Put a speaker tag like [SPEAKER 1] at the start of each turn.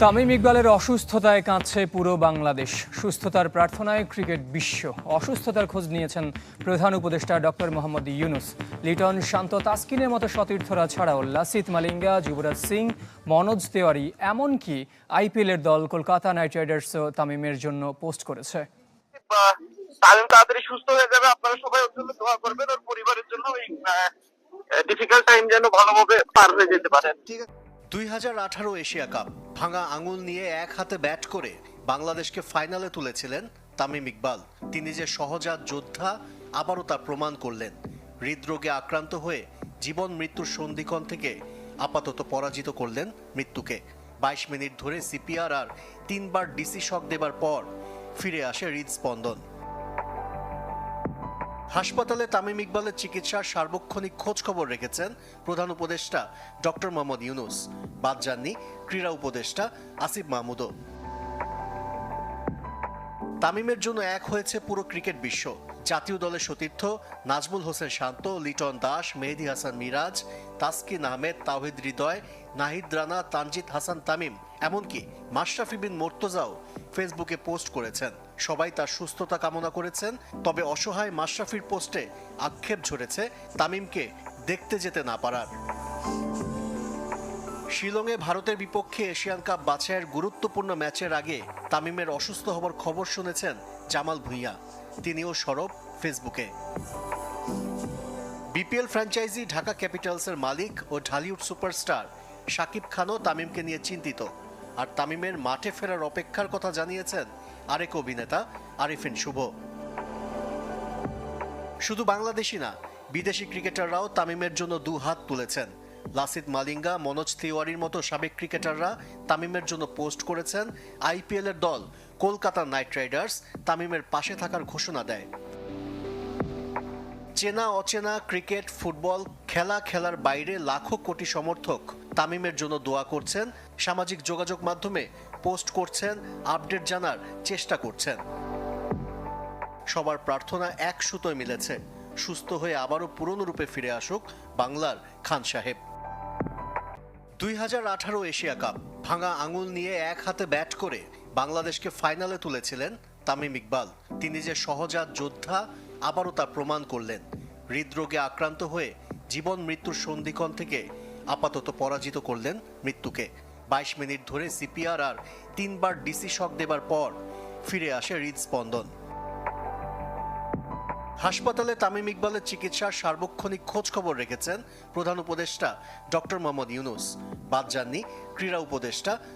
[SPEAKER 1] তামিম ইকবালের অসুস্থতায় কাঁদছে পুরো বাংলাদেশ। সুস্থতার প্রার্থনায় ক্রিকেট বিশ্ব। অসুস্থতার খোঁজ নিয়েছেন প্রধান উপদেষ্টা ডক্টর মোহাম্মদ ইউনুস। লিটন, শান্ত, তাসকিনের মতো সতীর্থরা ছাড়াও লাসিথ মালিঙ্গা, যুবরাজ সিং, মনোজ তেওয়ারি, এমনকি আইপিএলের দল কলকাতা নাইট রাইডার্সও তামিমের জন্য পোস্ট করেছে।
[SPEAKER 2] তামিম তাড়াতাড়ি সুস্থ হয়ে যাবে, আপনারা সবাই ওর জন্য দোয়া করবেন, ওর পরিবারের জন্য ওই ডিফিকাল্ট টাইম যেন ভালোভাবে পার হয়ে যেতে পারেন।
[SPEAKER 3] 2018 এশিয়া কাপ ভাঙা আঙুল নিয়ে এক হাতে ব্যাট করে বাংলাদেশকে ফাইনালে তুলেছিলেন তামিম ইকবাল। তিনি যে সহজাত যোদ্ধা আবারও তা প্রমাণ করলেন। হৃদরোগে আক্রান্ত হয়ে জীবন মৃত্যুর সন্ধিক্ষণ থেকে আপাতত পরাজিত করলেন মৃত্যুকে। 22 মিনিট ধরে সিপিআর আর 3বার ডিসি শক দেবার পর ফিরে আসে হৃদস্পন্দন। হাসপাতালে তামিম ইকবালের চিকিৎসার সার্বক্ষণিক খোঁজ খবর রেখেছেন প্রধান উপদেষ্টা ডক্টর মোহাম্মদ ইউনুস। বাদ যাননি ক্রীড়া উপদেষ্টা আসিফ মাহমুদও। তামিমের জন্য এক হয়েছে পুরো ক্রিকেট বিশ্ব। জাতীয় দলের সতীর্থ নাজমুল হোসেন শান্ত, লিটন দাস, মেহেদী হাসান মিরাজ, তাসকিন আহমেদ, তাওহিদ হৃদয়, নাহিদ রানা, তানজিদ হাসান তামিম, এমনকি মাশরাফি বিন মোর্তজাও ফেসবুকে পোস্ট করেছেন। সবাই তার সুস্থতা কামনা করেছেন। তবে অসহায় মাশরাফির পোস্টে আক্ষেপ ঝরেছে তামিমকে দেখতে যেতে না পারার। শিলংয়ে ভারতের বিপক্ষে এশিয়ান কাপ বাছাইয়ের গুরুত্বপূর্ণ ম্যাচের আগে তামিমের অসুস্থ হবার খবর শুনেছেন জামাল ভুঁইয়া। তিনিও সরব ফেসবুকে। বিপিএল ফ্র্যাঞ্চাইজি ঢাকা ক্যাপিটালসের মালিক ও ঢালিউড সুপারস্টার শাকিব খানও তামিমকে নিয়ে চিন্তিত। আর তামিমের মাঠে ফেরার অপেক্ষার কথা জানিয়েছেন আরেক অভিনেতা আরিফিন শুভ। শুধু বাংলাদেশি না, বিদেশি ক্রিকেটাররাও তামিমের জন্য দু হাত তুলেছেন। লাসিথ মালিঙ্গা, মনোজ তেওয়ারির মতো সাবেক ক্রিকেটাররা তামিমের জন্য পোস্ট করেছেন। আইপিএলের দল কলকাতা নাইট রাইডার্স তামিমের পাশে থাকার ঘোষণা দেয়। চেনা অচেনা ক্রিকেট, ফুটবল খেলার বাইরে লাখো কোটি সমর্থক তামিমের জন্য দোয়া করছেন, সামাজিক যোগাযোগ মাধ্যমে পোস্ট করছেন, আপডেট জানার চেষ্টা করছেন। সবার প্রার্থনা এক সুতোয় মিলেছে, সুস্থ হয়ে আবারও পুরনো রূপে ফিরে আসুক বাংলার খান সাহেব। 2018 এশিয়া কাপ ভাঙা আঙুল নিয়ে এক হাতে ব্যাট করে বাংলাদেশকে ফাইনালে তুলেছিলেন তামিম ইকবাল। তিনি যে সহজাত যোদ্ধা আবারও তা প্রমাণ করলেন। হৃদরোগে আক্রান্ত হয়ে জীবন মৃত্যুর সন্ধিক্ষণ থেকে আপাতত পরাজিত করলেন মৃত্যুকে। 22 মিনিট ধরে সিপিআর আর 3বার ডিসি শক দেবার পর ফিরে আসে হৃদস্পন্দন। হাসপাতালে তামিম ইকবালের চিকিৎসার সার্বক্ষণিক খোঁজ খবর রেখেছেন প্রধান উপদেষ্টা ডক্টর মোহাম্মদ ইউনুস। বাদ যাননি ক্রীড়া উপদেষ্টা